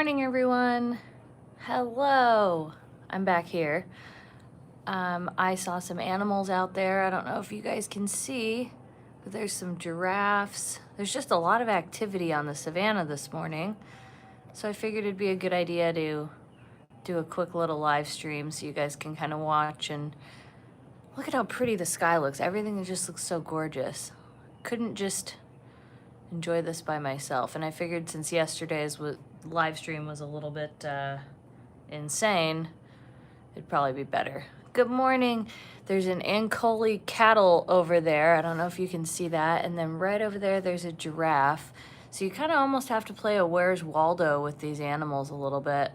morning, everyone. Hello. I'm back here. I saw some animals out there. I don't know if you guys can see, but there's some giraffes. There's just a lot of activity on the Savanna this morning. So I figured it'd be a good idea to do a quick little live stream so you guys can kind of watch and look at how pretty the sky looks. Everything just looks so gorgeous. Couldn't just enjoy this by myself. And I figured since yesterday's live stream was a little bit insane, it'd probably be better. Good morning. There's an Ankole cattle over there. I don't know if you can see that. And then right over there, there's a giraffe. So you kind of almost have to play a Where's Waldo with these animals a little bit.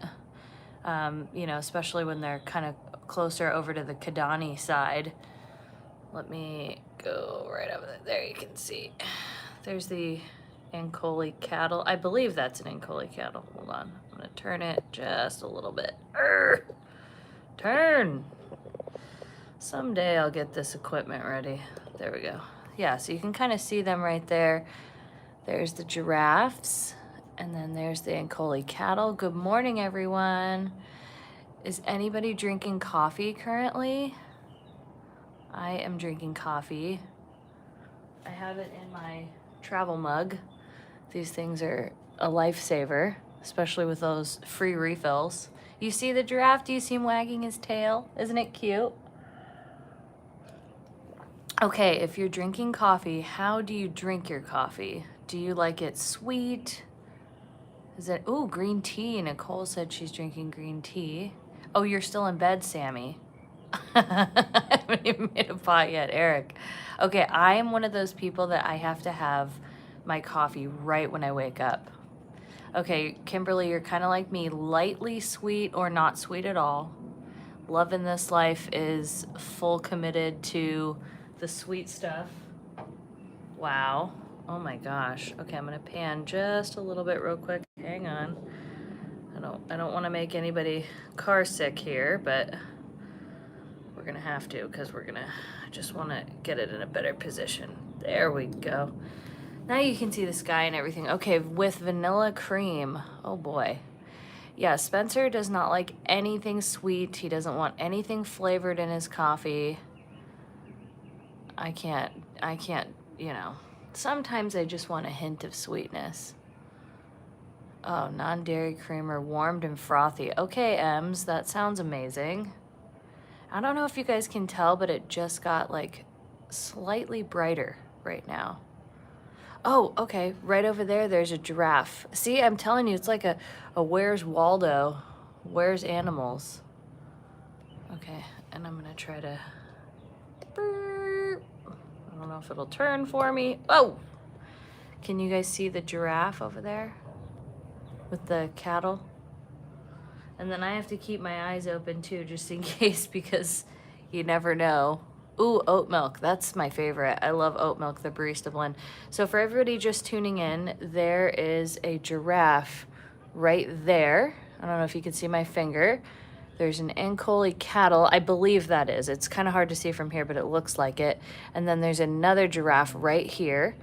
You know, especially when they're kind of closer over to the Kidani side. Let me go right over there. There you can see. There's the Ankole cattle. I believe that's an Ankole cattle. Hold on. I'm going to turn it just a little bit. Turn. Someday I'll get this equipment ready. There we go. Yeah, so you can kind of see them right there. There's the giraffes. And then there's the Ankole cattle. Good morning, everyone. Is anybody drinking coffee currently? I am drinking coffee. I have it in my travel mug. These things are a lifesaver, especially with those free refills. You see the giraffe? Do you see him wagging his tail? Isn't it cute? Okay, if you're drinking coffee, how do you drink your coffee? Do you like it sweet? Is it, ooh, green tea. Nicole said she's drinking green tea. Oh, you're still in bed, Sammy. I haven't even made a pot yet, Eric. Okay, I am one of those people that I have to have my coffee right when I wake up. Okay, Kimberly, you're kind of like me, lightly sweet or not sweet at all. Love in this life is full committed to the sweet stuff. Wow. Oh my gosh. Okay, I'm gonna pan just a little bit real quick. Hang on. I don't want to make anybody car sick here, but we're gonna have to because I just want to get it in a better position. There we go. Now you can see the sky and everything. Okay, with vanilla cream. Oh boy. Yeah, Spencer does not like anything sweet. He doesn't want anything flavored in his coffee. I can't, you know. Sometimes I just want a hint of sweetness. Oh, non-dairy creamer, warmed and frothy. Okay, Ems, that sounds amazing. I don't know if you guys can tell, but it just got like slightly brighter right now. Oh, okay, right over there, there's a giraffe. See, I'm telling you, it's like a Where's Waldo, Where's Animals. Okay, and I'm gonna try to, I don't know if it'll turn for me. Oh, can you guys see the giraffe over there with the cattle? And then I have to keep my eyes open too, just in case, because you never know. Ooh, oat milk, that's my favorite. I love oat milk, the barista blend. So for everybody just tuning in, there is a giraffe right there. I don't know if you can see my finger. There's an Ankole cattle, I believe that is. It's kind of hard to see from here, but it looks like it. And then there's another giraffe right here.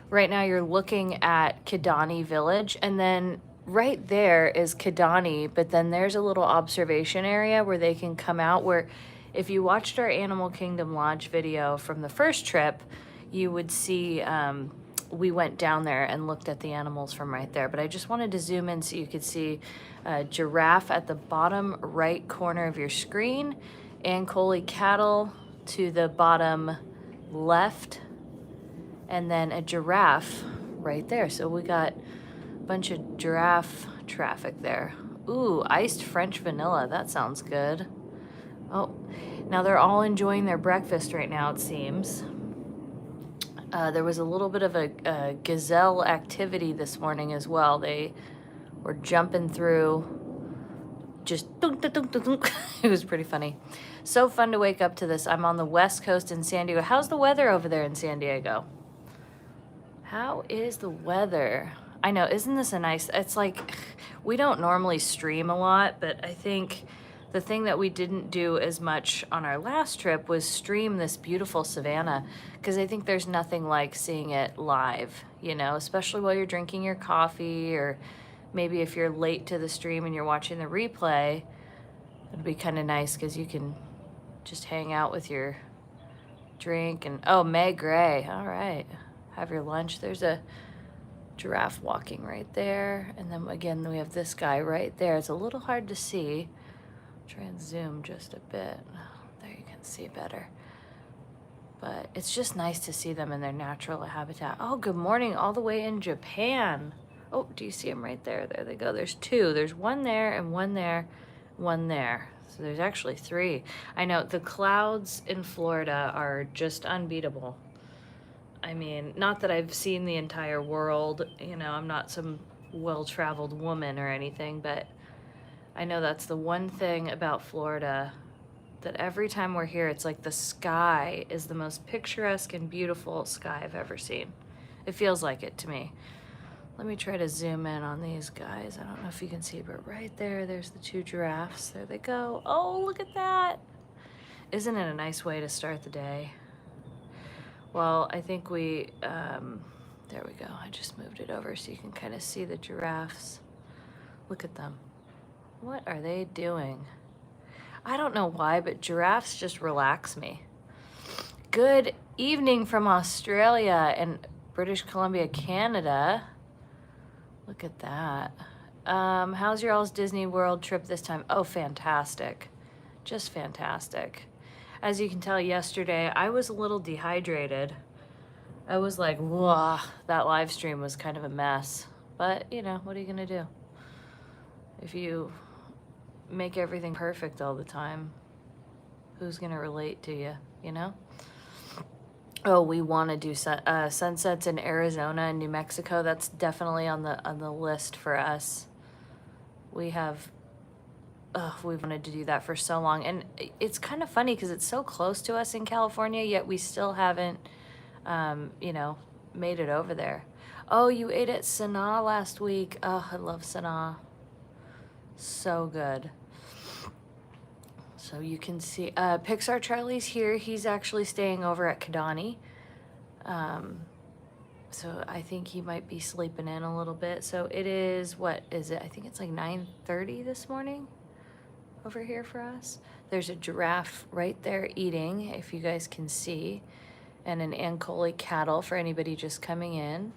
Right now you're looking at Kidani Village, and then right there is Kidani, but then there's a little observation area where they can come out, where if you watched our Animal Kingdom Lodge video from the first trip, you would see we went down there and looked at the animals from right there. But I just wanted to zoom in so you could see a giraffe at the bottom right corner of your screen, Ankole cattle to the bottom left, and then a giraffe right there. So we got a bunch of giraffe traffic there. Ooh, iced French vanilla, that sounds good. Oh, now they're all enjoying their breakfast right now, it seems. There was a little bit of a gazelle activity this morning as well. They were jumping through, just dunk, dunk, dunk, dunk, dunk. It was pretty funny. So fun to wake up to this. I'm on the West Coast in San Diego. How's the weather over there in San Diego? How is the weather? I know, isn't this a nice, it's like, we don't normally stream a lot, but I think the thing that we didn't do as much on our last trip was stream this beautiful Savanna, because I think there's nothing like seeing it live, you know, especially while you're drinking your coffee or maybe if you're late to the stream and you're watching the replay, it'd be kind of nice because you can just hang out with your drink. And oh, May Gray, all right, have your lunch. There's a giraffe walking right there, and then again we have this guy right there. It's a little hard to see. Try and zoom just a bit. There you can see better. But it's just nice to see them in their natural habitat. Oh, good morning, all the way in Japan. Oh, do you see them right there? There they go. There's two. There's one there and one there, one there. So there's actually three. I know the clouds in Florida are just unbeatable. I mean, not that I've seen the entire world, you know, I'm not some well-traveled woman or anything, but I know that's the one thing about Florida, that every time we're here, it's like the sky is the most picturesque and beautiful sky I've ever seen. It feels like it to me. Let me try to zoom in on these guys. I don't know if you can see, but right there, there's the two giraffes. There they go. Oh, look at that. Isn't it a nice way to start the day? Well, I think we, there we go. I just moved it over so you can kind of see the giraffes. Look at them. What are they doing? I don't know why, but giraffes just relax me. Good evening from Australia and British Columbia, Canada. Look at that. How's your all's Disney World trip this time? Oh, fantastic. Just fantastic. As you can tell, yesterday I was a little dehydrated. I was like, whoa, that live stream was kind of a mess. But, you know, what are you gonna do? If you make everything perfect all the time, who's gonna relate to you, you know? Oh, we want to do sunsets in Arizona and New Mexico. That's definitely on the list for us. We've wanted to do that for so long, and it's kind of funny because it's so close to us in California, yet we still haven't, you know, made it over there. Oh, you ate at Sanaa last week. Oh, I love Sanaa. So good. So you can see, Pixar Charlie's here. He's actually staying over at Kidani. So I think he might be sleeping in a little bit. So it is, what is it? I think it's like 9:30 this morning over here for us. There's a giraffe right there eating, if you guys can see, and an Ankole cattle for anybody just coming in.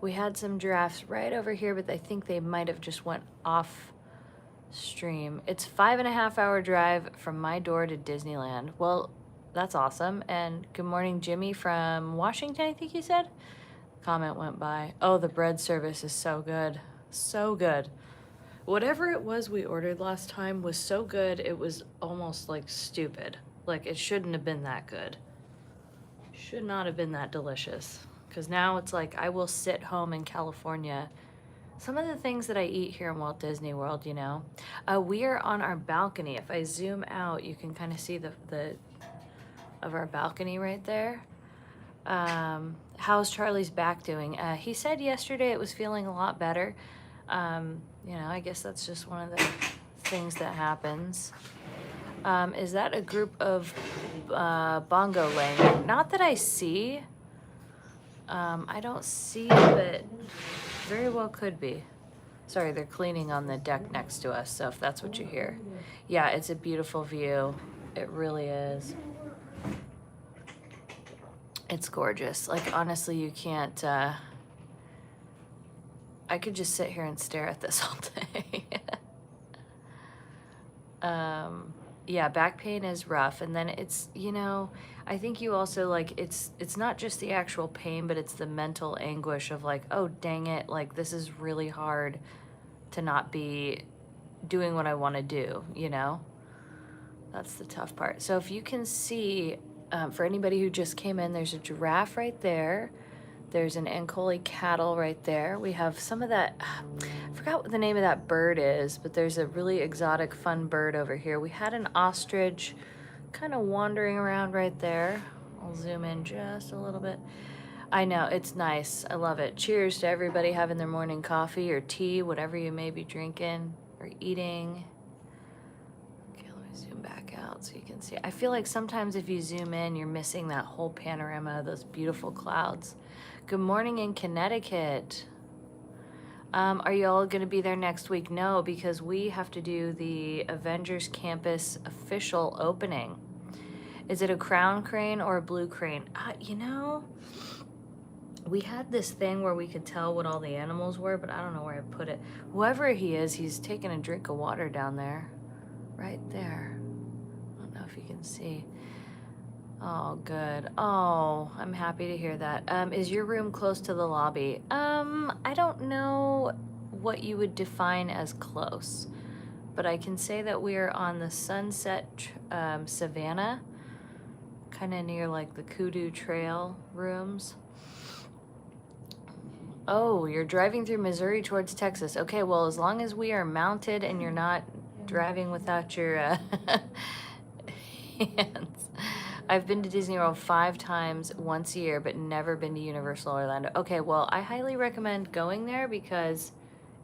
We had some giraffes right over here, but I think they might have just went off stream. It's 5.5 hour drive from my door to Disneyland. Well, that's awesome. And good morning, Jimmy from Washington, I think you said. Comment went by. Oh, the bread service is so good. So good. Whatever it was we ordered last time was so good, it was almost like stupid. Like, it shouldn't have been that good. Should not have been that delicious. Because now it's like I will sit home in California. Some of the things that I eat here in Walt Disney World, you know. We are on our balcony. If I zoom out, you can kind of see the of our balcony right there. How's Charlie's back doing? He said yesterday it was feeling a lot better. You know, I guess that's just one of the things that happens. Is that a group of bongo laying? Not that I see. I don't see, but very well could be. Sorry, they're cleaning on the deck next to us, so if that's what you hear. Yeah, it's a beautiful view. It really is. It's gorgeous. Like, honestly, you can't, I could just sit here and stare at this all day. Yeah, back pain is rough. And then it's, you know, I think you also, like, it's not just the actual pain, but it's the mental anguish of like, oh, dang it. Like, this is really hard to not be doing what I want to do, you know? That's the tough part. So if you can see, for anybody who just came in, there's a giraffe right there. There's an Ankole cattle right there. We have some of that, I forgot what the name of that bird is, but there's a really exotic, fun bird over here. We had an ostrich kind of wandering around right there. I'll zoom in just a little bit. I know, it's nice. I love it. Cheers to everybody having their morning coffee or tea, whatever you may be drinking or eating. Okay, let me zoom back out so you can see. I feel like sometimes if you zoom in, you're missing that whole panorama of those beautiful clouds. Good morning in Connecticut. Are you all going to be there next week? No, because we have to do the Avengers Campus official opening. Is it a crown crane or a blue crane? You know, we had this thing where we could tell what all the animals were, but I don't know where I put it. Whoever he is, he's taking a drink of water down there. Right there. I don't know if you can see. Oh, good. Oh, I'm happy to hear that. Is your room close to the lobby? I don't know what you would define as close, but I can say that we are on the Sunset Savanna, kind of near like the Kudu Trail rooms. Oh, you're driving through Missouri towards Texas. Okay, well, as long as we are mounted and you're not driving without your hands. I've been to Disney World 5 times once a year, but never been to Universal Orlando. Okay, well, I highly recommend going there because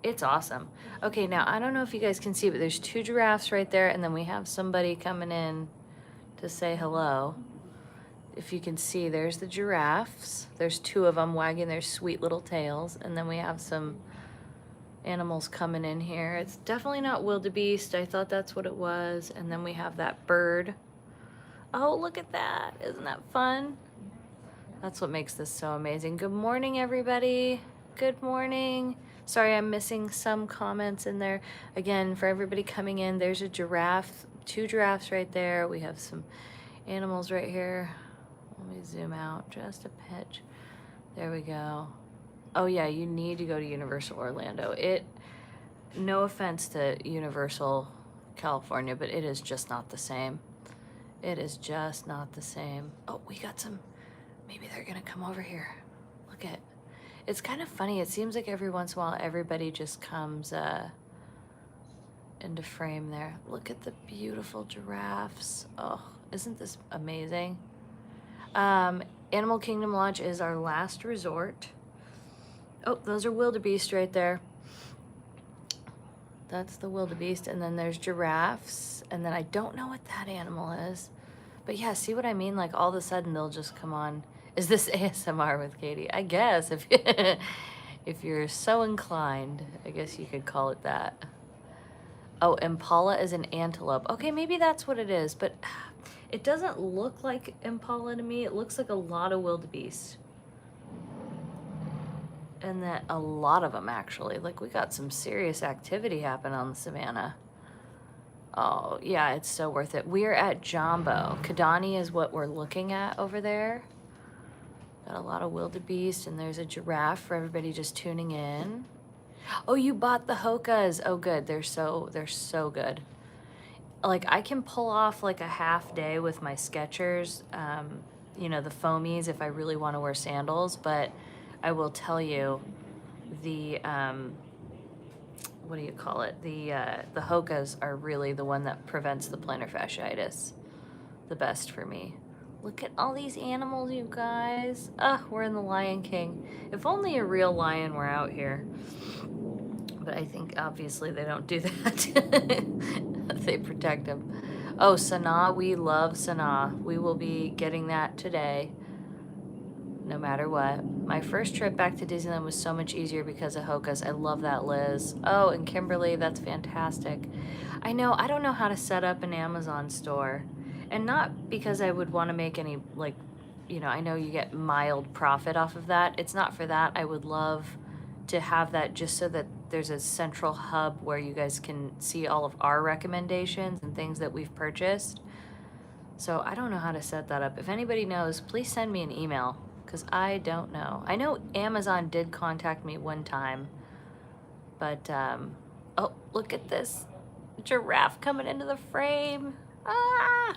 it's awesome. Okay, now, I don't know if you guys can see, but there's 2 giraffes right there, and then we have somebody coming in to say hello. If you can see, there's the giraffes. There's 2 of them wagging their sweet little tails, and then we have some animals coming in here. It's definitely not wildebeest. I thought that's what it was. And then we have that bird. Oh, look at that. Isn't that fun? That's what makes this so amazing. Good morning, everybody. Good morning. Sorry, I'm missing some comments in there. Again, for everybody coming in, there's a giraffe, 2 giraffes right there. We have some animals right here. Let me zoom out just a pitch. There we go. Oh yeah, you need to go to Universal Orlando. No offense to Universal California, but it is just not the same. It is just not the same. Oh, we got some, maybe they're gonna come over here. Look at, it's kind of funny. It seems like every once in a while, everybody just comes into frame there. Look at the beautiful giraffes. Oh, isn't this amazing? Animal Kingdom Lodge is our last resort. Oh, those are wildebeest right there. That's the wildebeest, and then there's giraffes, and then I don't know what that animal is. But yeah, see what I mean? Like all of a sudden they'll just come on. Is this ASMR with Katie? I guess if if you're so inclined, I guess you could call it that. Oh, impala is an antelope. Okay, maybe that's what it is, but it doesn't look like impala to me. It looks like a lot of wildebeest. And that a lot of them actually. Like we got some serious activity happen on the Savanna. Oh yeah, it's so worth it. We're at Jumbo. Kidani is what we're looking at over there. Got a lot of wildebeest, and there's a giraffe for everybody just tuning in. Oh, you bought the Hokas. Oh good, they're so good. Like I can pull off like a half day with my Skechers, you know, the foamies if I really want to wear sandals, but I will tell you, the what do you call it? The Hokas are really the one that prevents the plantar fasciitis the best for me. Look at all these animals, you guys. We're in the Lion King. If only a real lion were out here. But I think obviously they don't do that. They protect him. Oh, Sanaa, we love Sanaa. We will be getting that today. No matter what. My first trip back to Disneyland was so much easier because of Hokas. I love that, Liz. Oh, and Kimberly, that's fantastic. I know, I don't know how to set up an Amazon store. And not because I would want to make any, like, you know, I know you get mild profit off of that. It's not for that. I would love to have that just so that there's a central hub where you guys can see all of our recommendations and things that we've purchased. So I don't know how to set that up. If anybody knows, please send me an email. Because I don't know. I know Amazon did contact me one time, but, oh, look at this giraffe coming into the frame. Ah!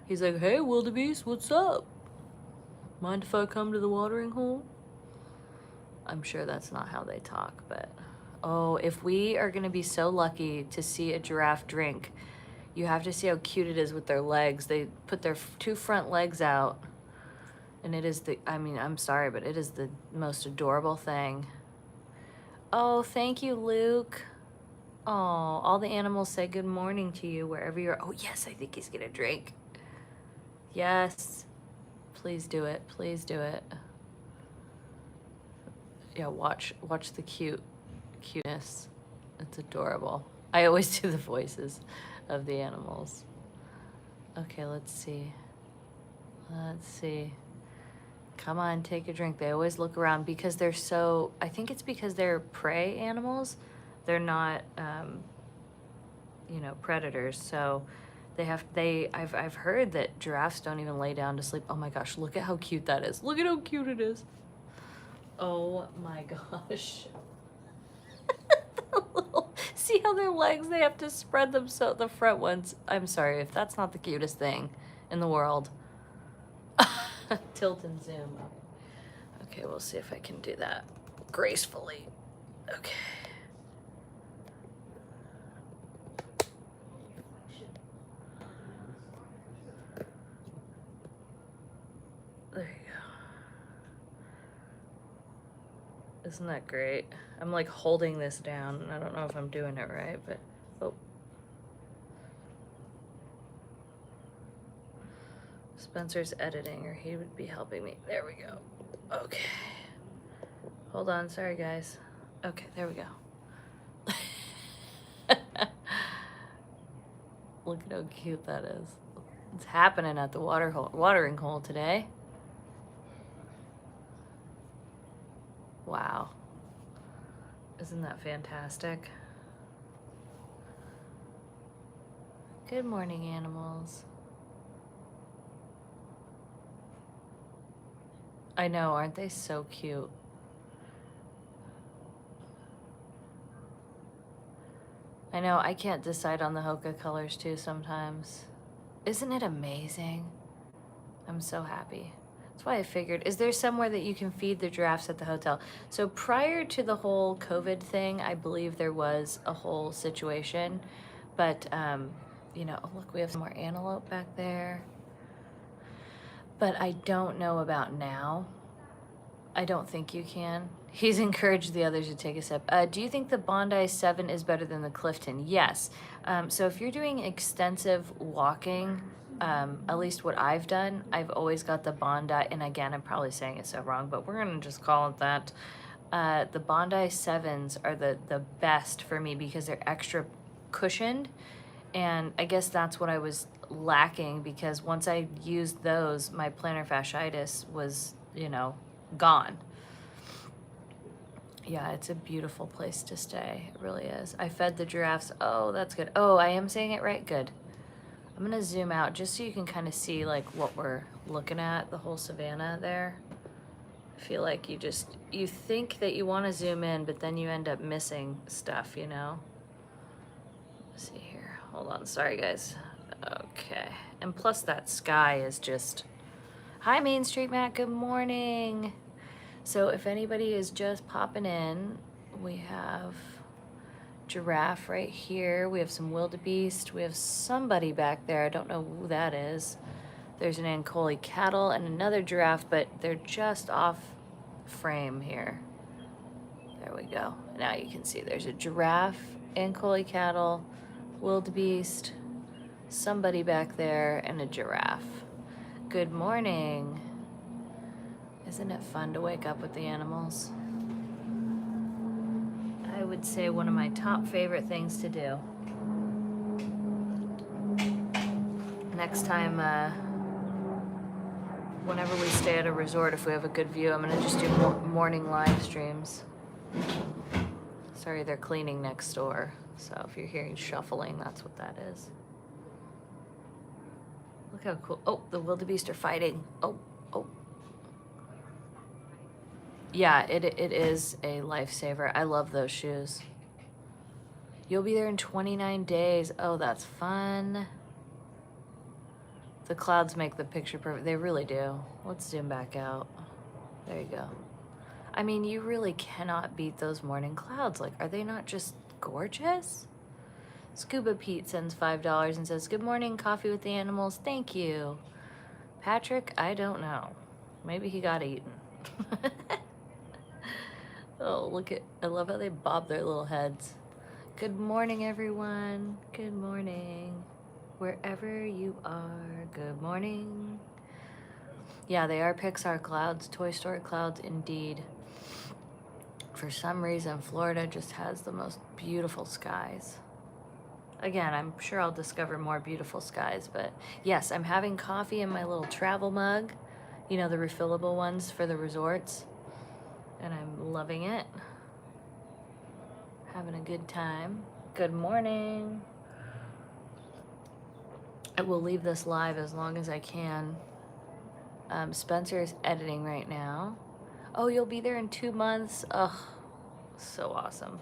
He's like, hey, wildebeest, what's up? Mind if I come to the watering hole? I'm sure that's not how they talk, but, oh, if we are going to be so lucky to see a giraffe drink, you have to see how cute it is with their legs. They put their 2 front legs out. And it is I mean, I'm sorry, but it is the most adorable thing. Oh, thank you, Luke. Oh, all the animals say good morning to you wherever you're. Oh, yes, I think he's gonna drink. Yes. Please do it. Please do it. Yeah, watch the cute cuteness. It's adorable. I always do the voices of the animals. Okay, let's see. Let's see. Come on, take a drink. They always look around because they're so, I think it's because they're prey animals. They're not, you know, predators. So I've heard that giraffes don't even lay down to sleep. Oh my gosh, look at how cute that is. Look at how cute it is. Oh my gosh. See how their legs, they have to spread them so the front ones. I'm sorry if that's not the cutest thing in the world. Tilt and zoom. Okay, we'll see if I can do that gracefully. Okay. There you go. Isn't that great? I'm like holding this down and I don't know if I'm doing it right, but oh. Spencer's editing or he would be helping me. There we go. Okay. Hold on, sorry guys. Okay, there we go. Look at how cute that is. It's happening at the watering hole today. Wow. Isn't that fantastic? Good morning, animals. I know, aren't they so cute? I know, I can't decide on the Hoka colors too sometimes. Isn't it amazing? I'm so happy. That's why I figured, is there somewhere that you can feed the giraffes at the hotel? So prior to the whole COVID thing, I believe there was a whole situation, but you know, oh, look, we have some more antelope back there. But I don't know about now. I don't think you can. He's encouraged the others to take a sip. Do you think the Bondi 7 is better than the Clifton? Yes. So if you're doing extensive walking, at least what I've done, I've always got the Bondi, and again, I'm probably saying it so wrong, but we're gonna just call it that. The Bondi 7s are the best for me because they're extra cushioned, and I guess that's what I was lacking because once I used those, my plantar fasciitis was, you know, gone. Yeah, it's a beautiful place to stay. It really is. I fed the giraffes. Oh, that's good. Oh, I am saying it right? Good. I'm gonna zoom out just so you can kind of see like what we're looking at, the whole savanna there. I feel like you think that you want to zoom in, but then you end up missing stuff, you know? Let's see here. Hold on. Sorry, guys. Okay. And plus that sky is just... Hi, Main Street Matt. Good morning. So if anybody is just popping in, we have giraffe right here. We have some wildebeest. We have somebody back there. I don't know who that is. There's an Ankole cattle and another giraffe, but they're just off frame here. There we go. Now you can see there's a giraffe, Ankole cattle, wildebeest, somebody back there, and a giraffe. Good morning. Isn't it fun to wake up with the animals? I would say one of my top favorite things to do. Next time, whenever we stay at a resort, if we have a good view, I'm gonna just do morning live streams. Sorry, they're cleaning next door. So if you're hearing shuffling, that's what that is. Look how cool. Oh, the wildebeest are fighting. Oh, oh. Yeah, it is a lifesaver. I love those shoes. You'll be there in 29 days. Oh, that's fun. The clouds make the picture perfect. They really do. Let's zoom back out. There you go. I mean, you really cannot beat those morning clouds. Like, are they not just gorgeous? Scuba Pete sends $5 and says, good morning, coffee with the animals. Thank you. Patrick, I don't know. Maybe he got eaten. Oh, look at, I love how they bob their little heads. Good morning, everyone. Good morning. Wherever you are, good morning. Yeah, they are Pixar clouds, Toy Story clouds, indeed. For some reason, Florida just has the most beautiful skies. Again, I'm sure I'll discover more beautiful skies, but yes, I'm having coffee in my little travel mug, you know, the refillable ones for the resorts, and I'm loving it. Having a good time. Good morning. I will leave this live as long as I can. Spencer is editing right now. Oh, you'll be there in 2 months? Ugh, so awesome.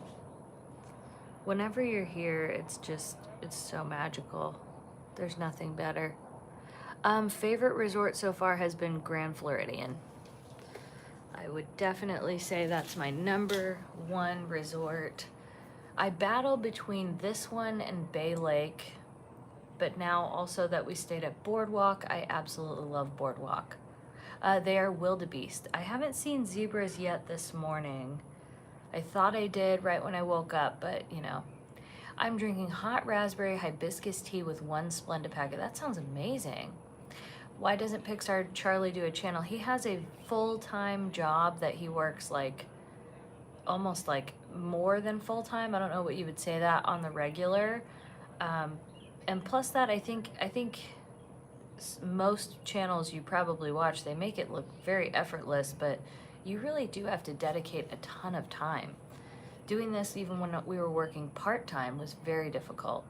Whenever you're here, it's so magical. There's nothing better. Favorite resort so far has been Grand Floridian. I would definitely say that's my #1 resort. I battle between this one and Bay Lake, but now also that we stayed at Boardwalk, I absolutely love Boardwalk. They are wildebeest. I haven't seen zebras yet this morning. I thought I did right when I woke up, but you know. I'm drinking hot raspberry hibiscus tea with 1 Splenda packet. That sounds amazing. Why doesn't Pixar Charlie do a channel? He has a full-time job that he works like, almost like more than full-time. I don't know what you would say that on the regular. And plus that, I think most channels you probably watch, they make it look very effortless, but you really do have to dedicate a ton of time. Doing this even when we were working part-time was very difficult.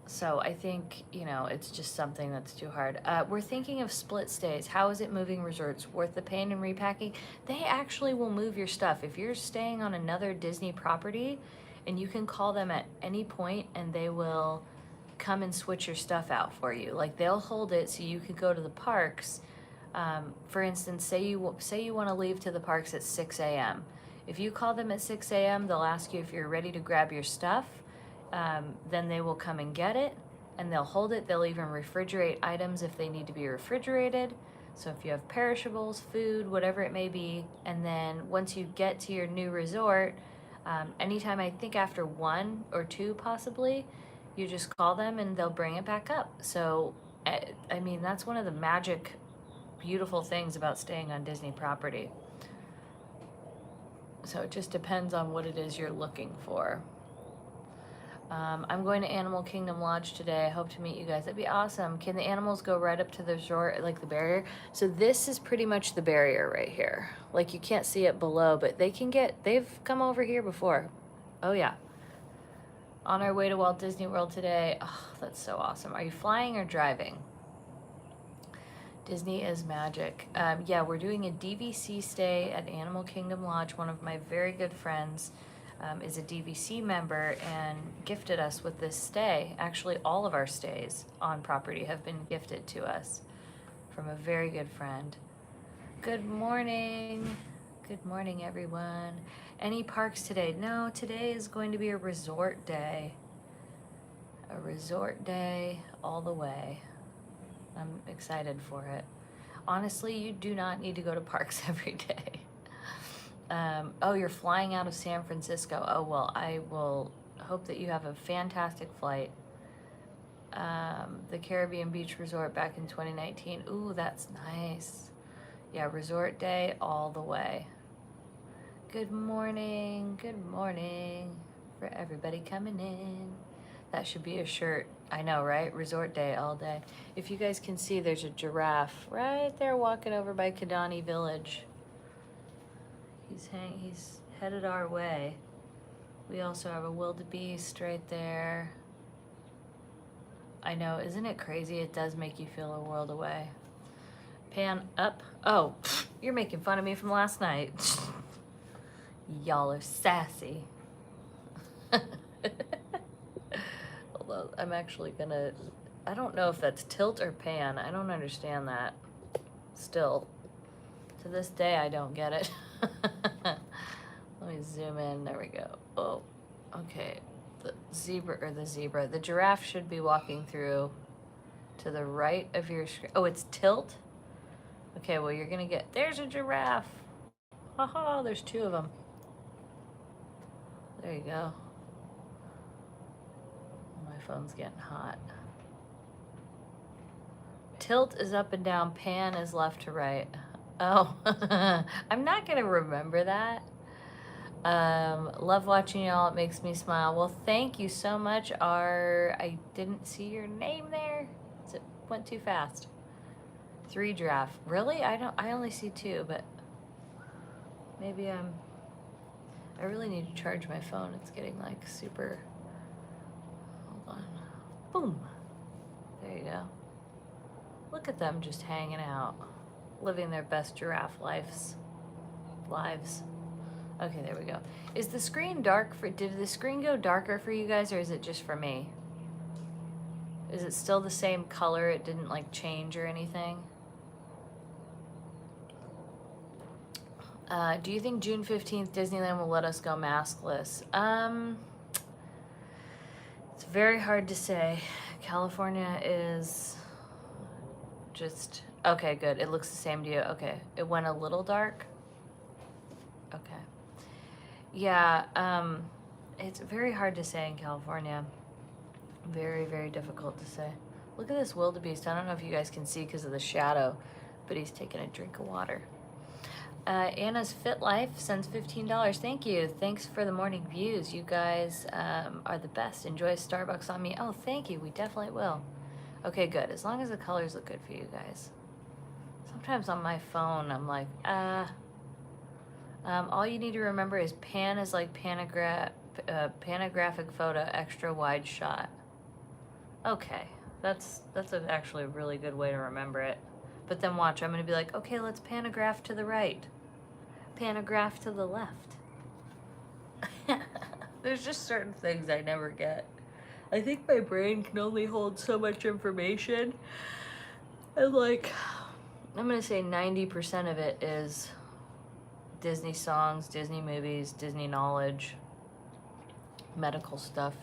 So I think, you know, it's just something that's too hard. We're thinking of split stays. How is it moving resorts? Worth the pain in repacking? They actually will move your stuff. If you're staying on another Disney property, and you can call them at any point and they will come and switch your stuff out for you. Like they'll hold it so you can go to the parks. For instance, say you want to leave to the parks at 6 a.m. If you call them at 6 a.m., they'll ask you if you're ready to grab your stuff. Then they will come and get it, and they'll hold it. They'll even refrigerate items if they need to be refrigerated. So if you have perishables, food, whatever it may be, and then once you get to your new resort, anytime, I think after 1 or 2 possibly, you just call them and they'll bring it back up. So, I mean, that's one of the magic, beautiful things about staying on Disney property. So it just depends on what it is you're looking for. I'm going to Animal Kingdom Lodge today. I hope to meet you guys. That'd be awesome. Can the animals go right up to the resort, like the barrier? So this is pretty much the barrier right here. Like you can't see it below, but they've come over here before. Oh yeah. On our way to Walt Disney World today. Oh, that's so awesome. Are you flying or driving? Disney is magic. Yeah, we're doing a DVC stay at Animal Kingdom Lodge. One of my very good friends is a DVC member and gifted us with this stay. Actually, all of our stays on property have been gifted to us from a very good friend. Good morning. Good morning, everyone. Any parks today? No, today is going to be a resort day. A resort day all the way. I'm excited for it. Honestly, you do not need to go to parks every day. Oh, you're flying out of San Francisco. Oh, well, I will hope that you have a fantastic flight. The Caribbean Beach Resort back in 2019. Ooh, that's nice. Yeah, resort day all the way. Good morning for everybody coming in. That should be a shirt. I know, right? Resort day all day. If you guys can see, there's a giraffe right there walking over by Kidani Village. He's headed our way. We also have a wildebeest right there. I know, isn't it crazy? It does make you feel a world away. Pan up. Oh, you're making fun of me from last night. Y'all are sassy. Although I'm actually gonna, I don't know if that's tilt or pan. I don't understand that. Still, to this day, I don't get it. Let me zoom in. There we go. Oh, okay. The giraffe should be walking through to the right of your screen. Oh, it's tilt? Okay, well, you're gonna get, there's a giraffe. Haha, there's 2 of them. There you go. My phone's getting hot. Tilt is up and down, pan is left to right. Oh, I'm not gonna remember that. Love watching y'all. It makes me smile. Well, thank you so much, I didn't see your name there. It went too fast. 3 Giraffe. Really? I only see 2, but maybe I really need to charge my phone. It's getting like super. Hold on. Boom. There you go. Look at them just hanging out, living their best giraffe lives. Okay, there we go. Is the screen dark did the screen go darker for you guys, or is it just for me? Is it still the same color? It didn't like change or anything? Do you think June 15th Disneyland will let us go maskless? It's very hard to say. California is just, okay, good. It looks the same to you. Okay, it went a little dark. Okay. Yeah, it's very hard to say in California. Very, very difficult to say. Look at this wildebeest. I don't know if you guys can see because of the shadow, but he's taking a drink of water. Anna's Fit Life sends $15. Thank you. Thanks for the morning views. You guys are the best. Enjoy Starbucks on me. Oh, thank you. We definitely will. Okay, good. As long as the colors look good for you guys. Sometimes on my phone, I'm like, all you need to remember is pan is like panographic photo, extra wide shot. Okay, that's actually a really good way to remember it. But then watch, I'm gonna be like, okay, let's panograph to the right. Panograph to the left. There's just certain things I never get. I think my brain can only hold so much information. And like, I'm gonna say 90% of it is Disney songs, Disney movies, Disney knowledge, medical stuff.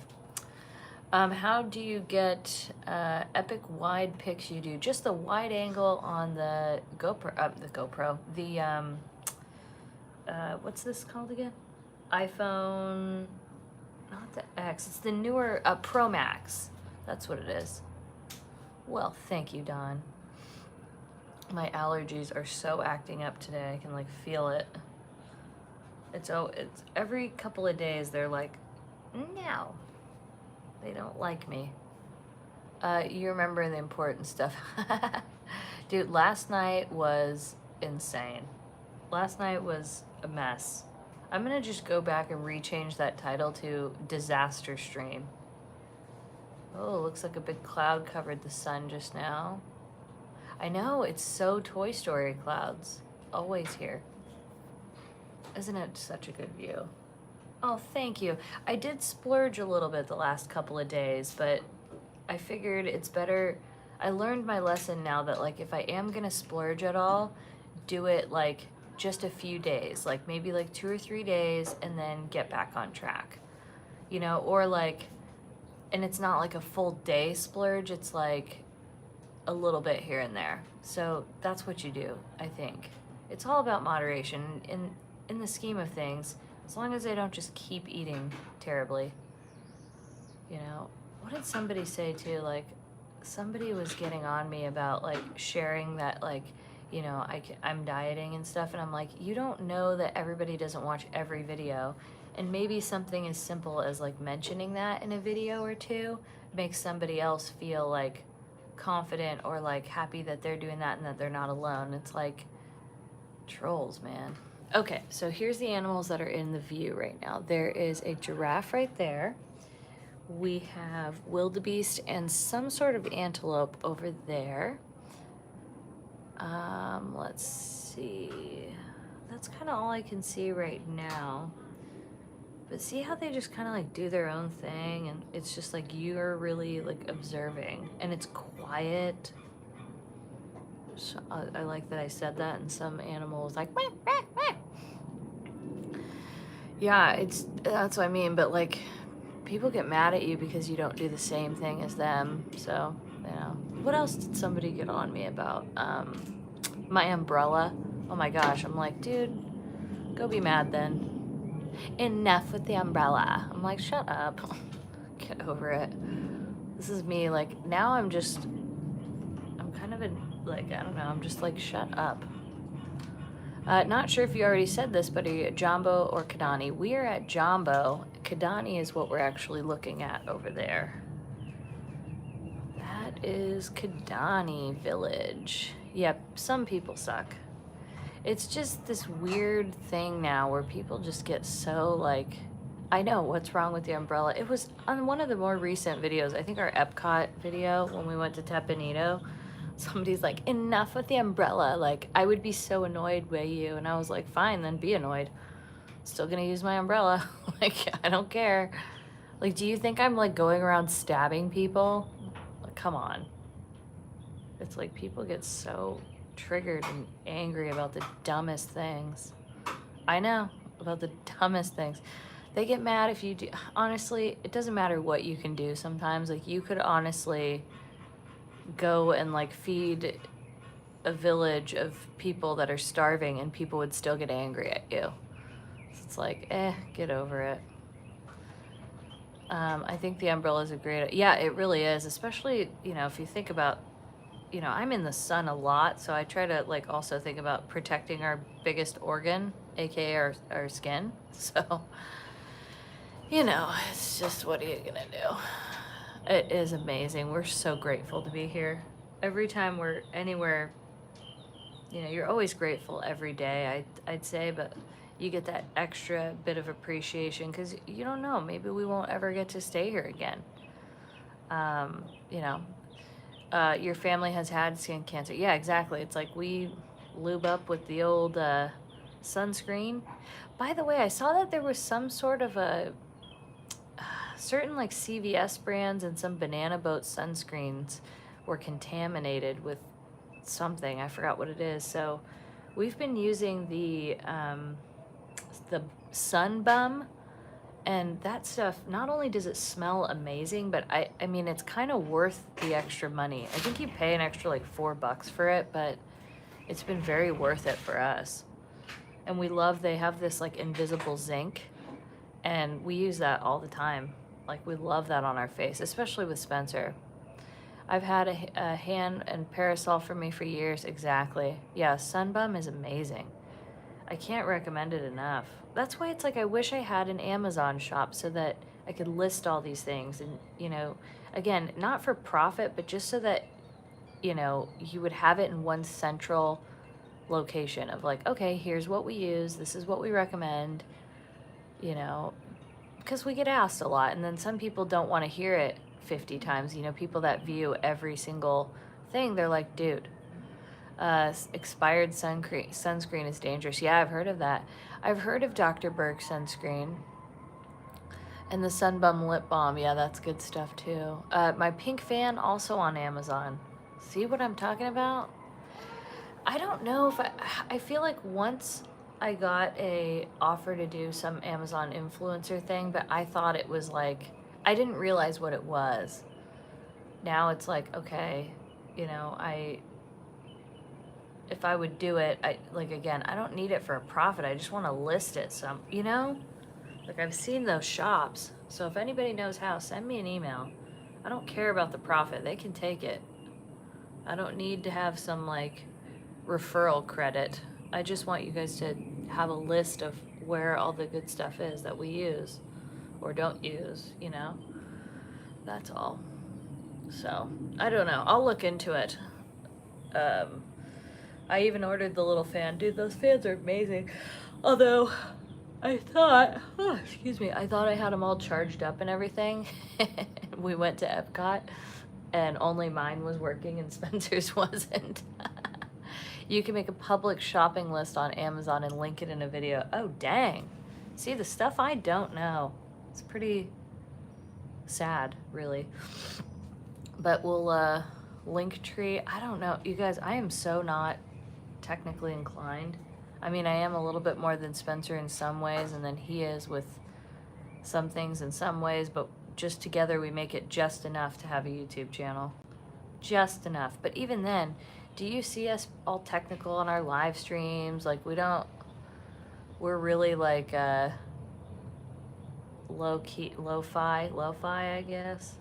How do you get epic wide pics you do? Just the wide angle on the GoPro, what's this called again? iPhone, not the X, it's the newer Pro Max. That's what it is. Well, thank you, Don. My allergies are so acting up today. I can like feel it. It's every couple of days they're like, no. They don't like me. You remember the important stuff. Dude, last night was insane. Last night was a mess. I'm gonna just go back and rechange that title to Disaster Stream. Oh, looks like a big cloud covered the sun just now. I know, it's so Toy Story clouds. Always here. Isn't it such a good view? Oh, thank you. I did splurge a little bit the last couple of days, but I figured it's better. I learned my lesson now that like if I am gonna splurge at all, do it like just a few days, like maybe like 2 or 3 days and then get back on track, you know, or like, and it's not like a full day splurge, it's like a little bit here and there. So that's what you do, I think. It's all about moderation in the scheme of things. As long as I don't just keep eating terribly, you know. What did somebody say too? Like, somebody was getting on me about like sharing that, like, you know, I'm dieting and stuff, and I'm like, you don't know that everybody doesn't watch every video, and maybe something as simple as like mentioning that in a video or two makes somebody else feel like confident or like happy that they're doing that and that they're not alone. It's like trolls, man. Okay, so here's the animals that are in the view right now. There is a giraffe right there. We have wildebeest and some sort of antelope over there. Let's see. That's kind of all I can see right now. But see how they just kind of like do their own thing, and it's just like you're really like observing, and it's quiet. So I like that I said that, and some animals like, meh, meh, meh. Yeah, that's what I mean. But like, people get mad at you because you don't do the same thing as them. So you know, what else did somebody get on me about? My umbrella. Oh my gosh, I'm like, dude, go be mad then. Enough with the umbrella. I'm like, shut up. Get over it. This is me. Like now, I'm kind of like, I don't know. I'm just like, shut up. Not sure if you already said this, but are you at Jambo or Kidani? We are at Jambo. Kidani is what we're actually looking at over there. That is Kidani Village. Yep, some people suck. It's just this weird thing now where people just get so like, I know, what's wrong with the umbrella? It was on one of the more recent videos, I think our Epcot video when we went to Tepinito. Somebody's like, enough with the umbrella. Like, I would be so annoyed by you. And I was like, fine, then be annoyed. Still gonna use my umbrella. Like, I don't care. Like, do you think I'm like going around stabbing people? Like, come on. It's like people get so triggered and angry about the dumbest things. I know, about the dumbest things. They get mad if you do. Honestly, it doesn't matter what you can do sometimes. Like, you could honestly go and like feed a village of people that are starving and people would still get angry at you. It's like, get over it. I think the umbrella is a great, yeah, it really is. Especially, you know, if you think about, you know, I'm in the sun a lot, so I try to like also think about protecting our biggest organ, aka our skin. So, you know, it's just, what are you gonna do? It is amazing. We're so grateful to be here. Every time we're anywhere, you know, you're always grateful every day, I'd say, but you get that extra bit of appreciation because you don't know, maybe we won't ever get to stay here again. You know, your family has had skin cancer. Yeah, exactly. It's like we lube up with the old sunscreen. By the way, I saw that there was some sort of a certain like CVS brands and some Banana Boat sunscreens were contaminated with something. I forgot what it is. So we've been using the Sun Bum, and that stuff, not only does it smell amazing, but I mean, it's kind of worth the extra money. I think you pay an extra like $4 for it, but it's been very worth it for us. And we love, they have this like invisible zinc, and we use that all the time. Like, we love that on our face, especially with Spencer. I've had a hand and parasol for me for years. Exactly. Yeah, Sunbum is amazing. I can't recommend it enough. That's why it's like I wish I had an Amazon shop so that I could list all these things. And, you know, again, not for profit, but just so that, you know, you would have it in one central location of like, okay, here's what we use. This is what we recommend, you know, because we get asked a lot, and then some people don't want to hear it 50 times. You know, people that view every single thing, they're like, dude, expired sunscreen is dangerous. Yeah, I've heard of that. I've heard of Dr. Berg sunscreen. And the Sunbum lip balm, yeah, that's good stuff too. My pink fan, also on Amazon. See what I'm talking about? I don't know if I feel like once I got a offer to do some Amazon influencer thing, but I thought it was like, I didn't realize what it was. Now it's like, okay, you know, if I would do it, like, again, I don't need it for a profit. I just want to list it some, you know, like, I've seen those shops. So if anybody knows how, send me an email. I don't care about the profit. They can take it. I don't need to have some like referral credit. I just want you guys to have a list of where all the good stuff is that we use or don't use, you know? That's all. So, I don't know. I'll look into it. I even ordered the little fan. Dude, those fans are amazing. Although, I thought, I thought I had them all charged up and everything. We went to Epcot, and only mine was working and Spencer's wasn't. You can make a public shopping list on Amazon and link it in a video. Oh, dang. See, the stuff I don't know. It's pretty sad, really. But we'll, Linktree, I don't know. You guys, I am so not technically inclined. I mean, I am a little bit more than Spencer in some ways, and then he is with some things in some ways, but just together we make it just enough to have a YouTube channel. Just enough. But even then, do you see us all technical on our live streams? Like, we're really like lo-fi, I guess.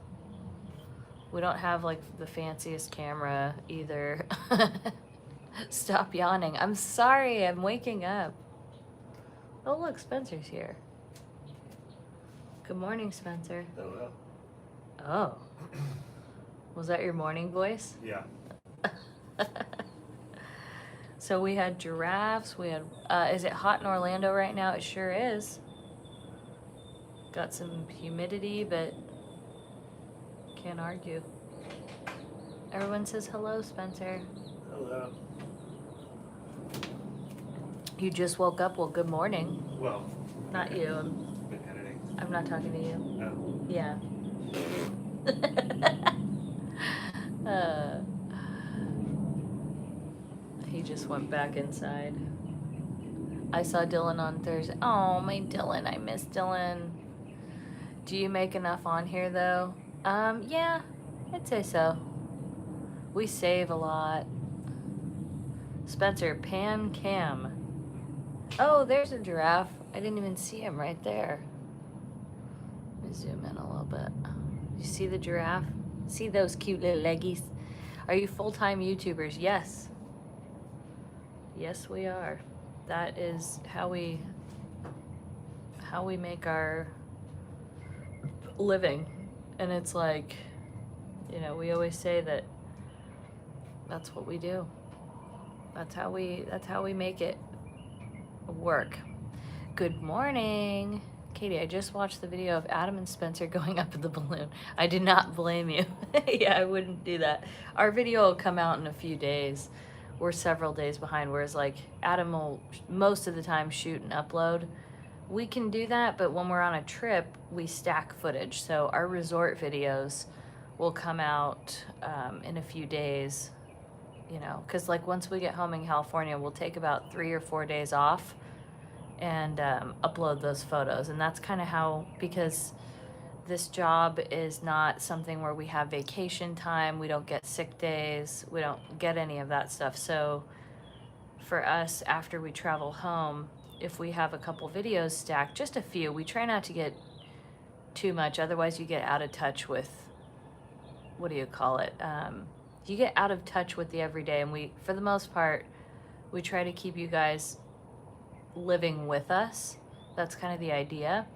We don't have like the fanciest camera either. Stop yawning. I'm sorry, I'm waking up. Oh, look, Spencer's here. Good morning, Spencer. Hello. Oh. Was that your morning voice? Yeah. So we had giraffes, we had, is it hot in Orlando right now? It sure is. Got some humidity, but can't argue. Everyone says hello, Spencer. Hello. You just woke up, well, good morning. Well. Not you, Been editing. I'm not talking to you. Oh. Yeah. uh, he just went back inside. I saw Dylan on Thursday. Oh, my Dylan. I miss Dylan. Do you make enough on here, though? Yeah, I'd say so. We save a lot. Spencer, pan cam. Oh, there's a giraffe. I didn't even see him right there. Let me zoom in a little bit. You see the giraffe? See those cute little leggies? Are you full-time YouTubers? Yes. Yes, we are. That is how we make our living. And it's like, you know, we always say that that's what we do. That's how we make it work. Good morning. Katie, I just watched the video of Adam and Spencer going up in the balloon. I do not blame you. Yeah, I wouldn't do that. Our video will come out in a few days. We're several days behind, whereas like Adam will most of the time shoot and upload. We can do that, but when we're on a trip, we stack footage. So our resort videos will come out in a few days, you know, because like once we get home in California, we'll take about 3 or 4 days off and upload those photos. And that's kind of how, because this job is not something where we have vacation time, we don't get sick days, we don't get any of that stuff. So for us, after we travel home, if we have a couple videos stacked, just a few, we try not to get too much, otherwise you get out of touch with, what do you call it? You get out of touch with the everyday, and we, for the most part, we try to keep you guys living with us. That's kind of the idea.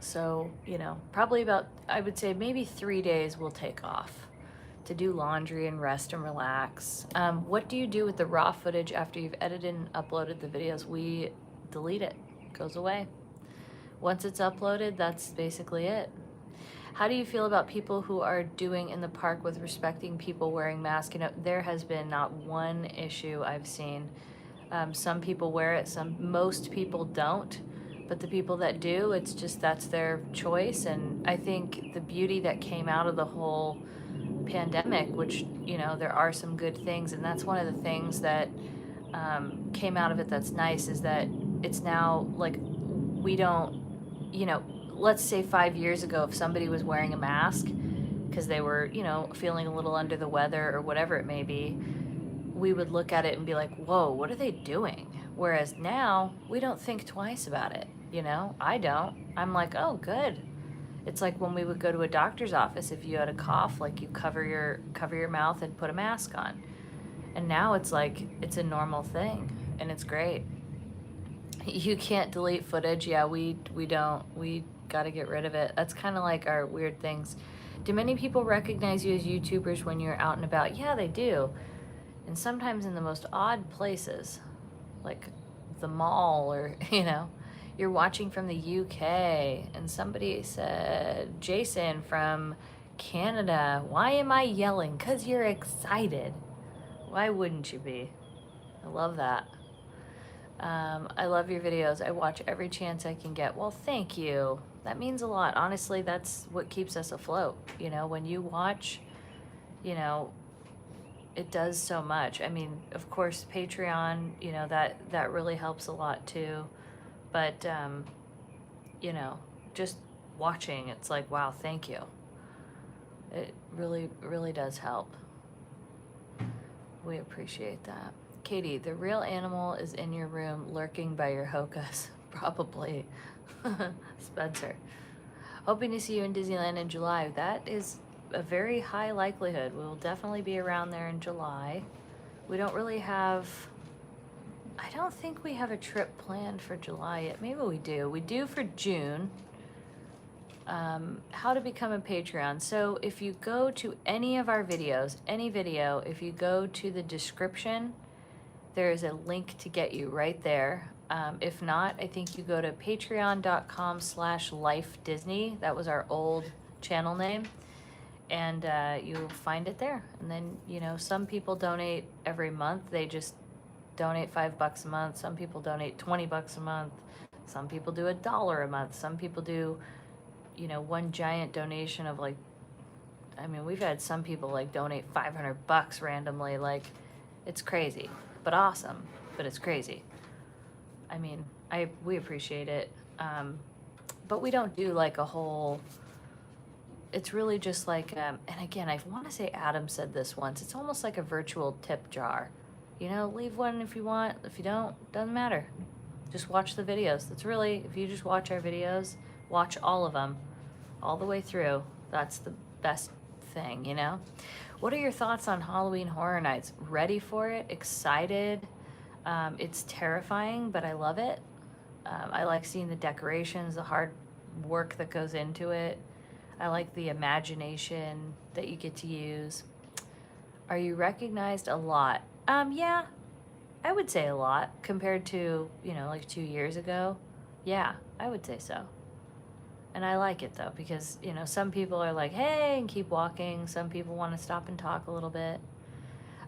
So, you know, probably about, I would say maybe 3 days we'll take off to do laundry and rest and relax. What do you do with the raw footage after you've edited and uploaded the videos? We delete it. It goes away. Once it's uploaded, that's basically it. How do you feel about people who are doing in the park with respecting people wearing masks? You know, there has been not one issue I've seen. Some people wear it, most people don't. But the people that do, it's just, that's their choice. And I think the beauty that came out of the whole pandemic, which, you know, there are some good things, and that's one of the things that came out of it that's nice, is that it's now like, we don't, you know, let's say 5 years ago, if somebody was wearing a mask because they were, you know, feeling a little under the weather or whatever it may be, we would look at it and be like, whoa, what are they doing? Whereas now, we don't think twice about it, you know? I don't. I'm like, oh, good. It's like when we would go to a doctor's office, if you had a cough, like you cover your mouth and put a mask on. And now it's like, it's a normal thing, and it's great. You can't delete footage. Yeah, we don't. We got to get rid of it. That's kind of like our weird things. Do many people recognize you as YouTubers when you're out and about? Yeah, they do. And sometimes in the most odd places, like the mall, or, you know, you're watching from the UK, and somebody said, Jason from Canada, why am I yelling? 'Cause you're excited. Why wouldn't you be? I love that. I love your videos. I watch every chance I can get. Well, thank you. That means a lot. Honestly, that's what keeps us afloat. You know, when you watch, you know, it does so much. I mean, of course, Patreon, you know, that really helps a lot too. But, you know, just watching, it's like, wow, thank you. It really, really does help. We appreciate that. Katie, the real animal is in your room lurking by your hokas. Probably. Spencer. Hoping to see you in Disneyland in July. That is a very high likelihood we'll definitely be around there in July. We don't really have, I don't think we have a trip planned for July yet. Maybe we do. We do for June. How to become a Patreon. So if you go to any of our videos, any video, if you go to the description, there is a link to get you right there. If not, I think you go to patreon.com/lifedisney. That was our old channel name. And you'll find it there. And then, you know, some people donate every month. They just donate $5 a month. Some people donate $20 a month. Some people do $1 a month. Some people do, you know, one giant donation of like, I mean, we've had some people like donate $500 randomly. Like, it's crazy, but awesome, but it's crazy. I mean, we appreciate it. But we don't do like a whole, it's really just like, and again, I want to say Adam said this once, it's almost like a virtual tip jar. You know, leave one if you want. If you don't, doesn't matter. Just watch the videos. That's really, if you just watch our videos, watch all of them, all the way through. That's the best thing, you know? What are your thoughts on Halloween Horror Nights? Ready for it? Excited? It's terrifying, but I love it. I like seeing the decorations, the hard work that goes into it. I like the imagination that you get to use. Are you recognized a lot? Yeah, I would say a lot compared to, you know, like 2 years ago. Yeah, I would say so. And I like it though, because, you know, some people are like, hey, and keep walking. Some people want to stop and talk a little bit.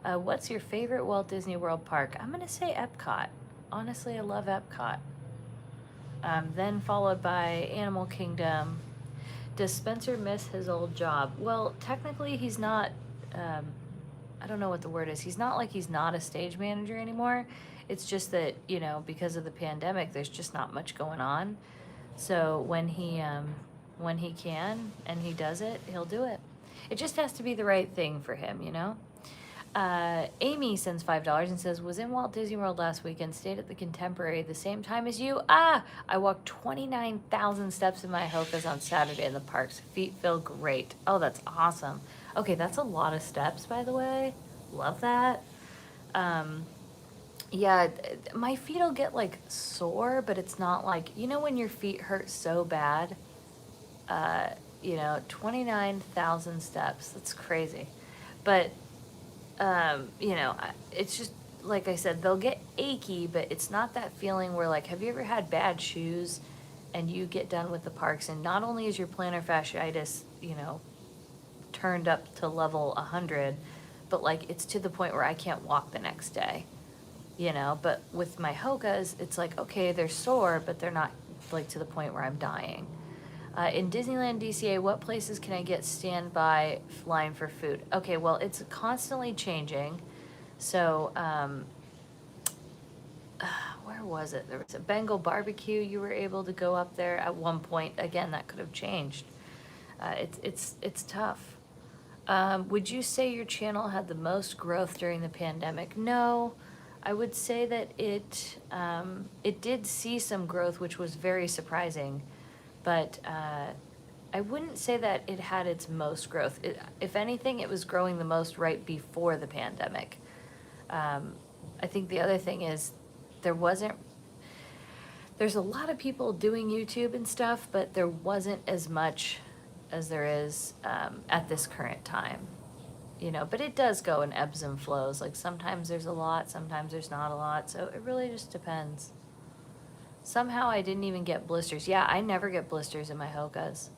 What's your favorite Walt Disney World park? I'm going to say Epcot. Honestly, I love Epcot. Then followed by Animal Kingdom. Does Spencer miss his old job? Well, technically he's not, I don't know what the word is. He's not a stage manager anymore. It's just that, you know, because of the pandemic, there's just not much going on. So when he can and he does it, he'll do it. It just has to be the right thing for him, you know? Amy sends $5 and says, was in Walt Disney World last weekend, stayed at the Contemporary the same time as you. I walked 29,000 steps in my Hokas on Saturday in the parks. Feet feel great. Oh, that's awesome. Okay, that's a lot of steps, by the way. Love that. Yeah, my feet will get like sore, but it's not like, you know, when your feet hurt so bad, you know, 29,000 steps, that's crazy. But, you know, it's just, like I said, they'll get achy, but it's not that feeling where like, have you ever had bad shoes and you get done with the parks and not only is your plantar fasciitis, you know, turned up to level 100, but like it's to the point where I can't walk the next day. You know, but with my Hokas, it's like, okay, they're sore, but they're not like to the point where I'm dying. In Disneyland DCA, what places can I get standby line for food? Okay, well, it's constantly changing. So, where was it? There was a Bengal barbecue. You were able to go up there at one point. Again, that could have changed. It's tough. Would you say your channel had the most growth during the pandemic? No. I would say that it did see some growth, which was very surprising, but I wouldn't say that it had its most growth. If anything, it was growing the most right before the pandemic. I think the other thing is there's a lot of people doing YouTube and stuff, but there wasn't as much as there is at this current time. You know, but it does go in ebbs and flows. Like sometimes there's a lot, sometimes there's not a lot. So it really just depends. Somehow I didn't even get blisters. Yeah, I never get blisters in my Hokas.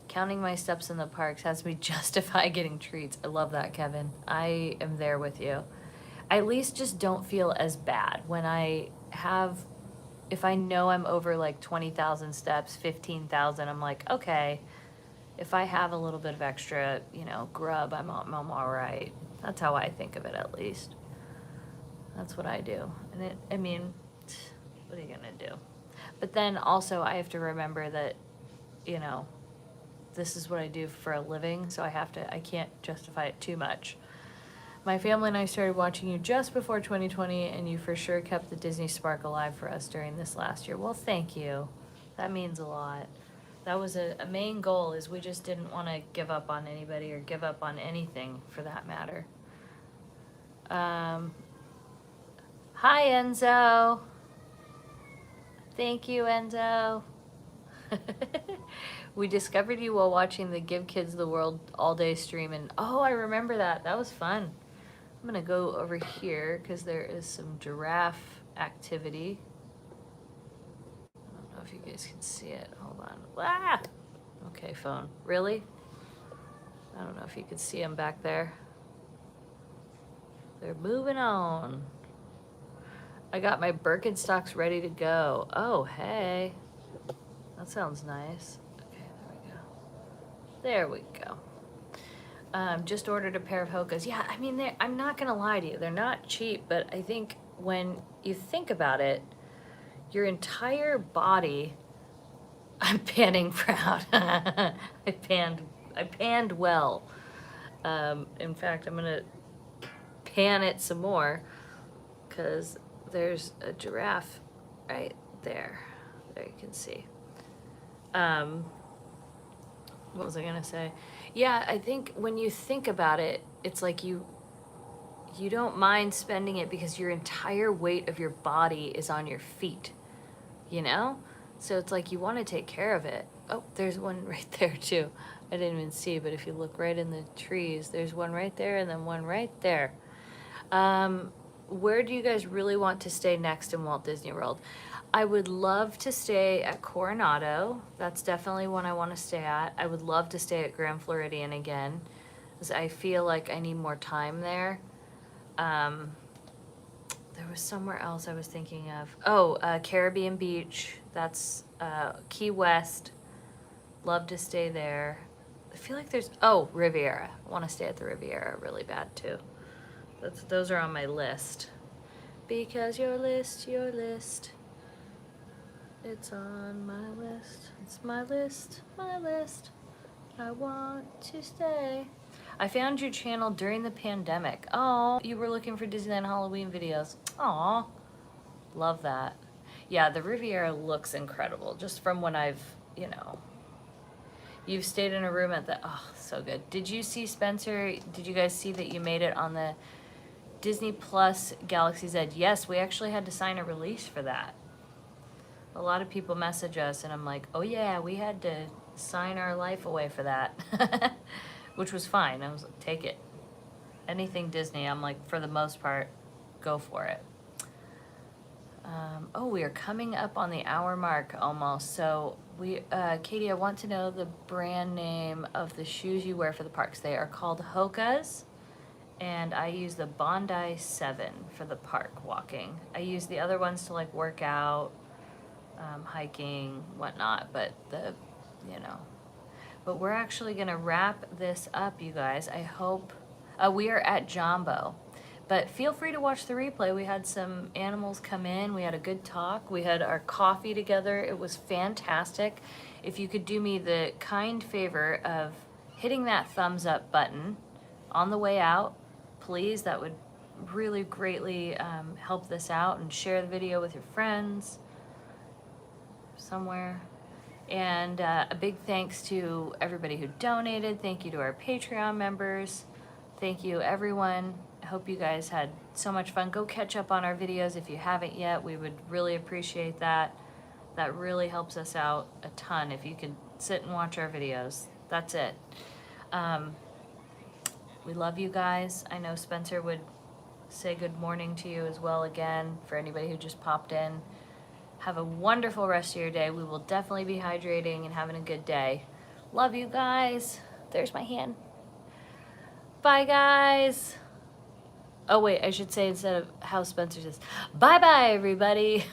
Counting my steps in the parks has me justify getting treats. I love that, Kevin. I am there with you. I at least just don't feel as bad when if I know I'm over like 20,000 steps, 15,000, I'm like, okay. If I have a little bit of extra, you know, grub, I'm all right. That's how I think of it, at least. That's what I do. And I mean, what are you gonna do? But then also I have to remember that, you know, this is what I do for a living, so I can't justify it too much. My family and I started watching you just before 2020, and you for sure kept the Disney spark alive for us during this last year. Well, thank you. That means a lot. That was a main goal, is we just didn't want to give up on anybody or give up on anything for that matter. Hi, Enzo. Thank you, Enzo. We discovered you while watching the Give Kids the World all day stream, and oh, I remember that. That was fun. I'm gonna go over here because there is some giraffe activity. I don't know if you guys can see it. Hold on. Ah! Okay, phone. Really? I don't know if you can see them back there. They're moving on. I got my Birkenstocks ready to go. Oh, hey. That sounds nice. Okay, there we go. Just ordered a pair of Hokas. Yeah, I mean, I'm not gonna lie to you. They're not cheap, but I think when you think about it, your entire body, I'm panning proud. I panned well. In fact, I'm gonna pan it some more because there's a giraffe right there. There you can see. What was I gonna say? Yeah, I think when you think about it, it's like you don't mind spending it because your entire weight of your body is on your feet, you know? So it's like you want to take care of it. Oh, there's one right there too. I didn't even see, but if you look right in the trees, there's one right there and then one right there. Where do you guys really want to stay next in Walt Disney World? I would love to stay at Coronado. That's definitely one I want to stay at. I would love to stay at Grand Floridian again, because I feel like I need more time there. There was somewhere else I was thinking of. Oh, Caribbean Beach. That's Key West. Love to stay there. I feel like there's, oh, Riviera. I want to stay at the Riviera really bad too. Those are on my list. Because your list. It's on my list. It's my list. I want to stay. I found your channel during the pandemic. Oh, you were looking for Disneyland Halloween videos. Aw, love that. Yeah, the Riviera looks incredible. Just from when I've, you've stayed in a room at the, oh, so good. Did you see, Spencer, did you guys see that you made it on the Disney Plus Galaxy's Edge? Yes, we actually had to sign a release for that. A lot of people message us and I'm like, oh yeah, we had to sign our life away for that. Which was fine. I was like, take it. Anything Disney, I'm like, for the most part, go for it. Oh, we are coming up on the hour mark almost. So Katie, I want to know the brand name of the shoes you wear for the parks. They are called Hokas, and I use the Bondi 7 for the park walking. I use the other ones to like work out, hiking, whatnot, but but we're actually gonna wrap this up, you guys. I hope, we are at Jumbo, but feel free to watch the replay. We had some animals come in, we had a good talk, we had our coffee together, it was fantastic. If you could do me the kind favor of hitting that thumbs up button on the way out, please, that would really greatly help this out, and share the video with your friends somewhere. And a big thanks to everybody who donated. Thank you to our Patreon members. Thank you, everyone. I hope you guys had so much fun. Go catch up on our videos if you haven't yet. We would really appreciate that. That really helps us out a ton if you could sit and watch our videos. That's it. We love you guys. I know Spencer would say good morning to you as well again, for anybody who just popped in. Have a wonderful rest of your day. We will definitely be hydrating and having a good day. Love you guys. There's my hand. Bye, guys. Oh, wait, I should say instead of how Spencer says, bye-bye, everybody.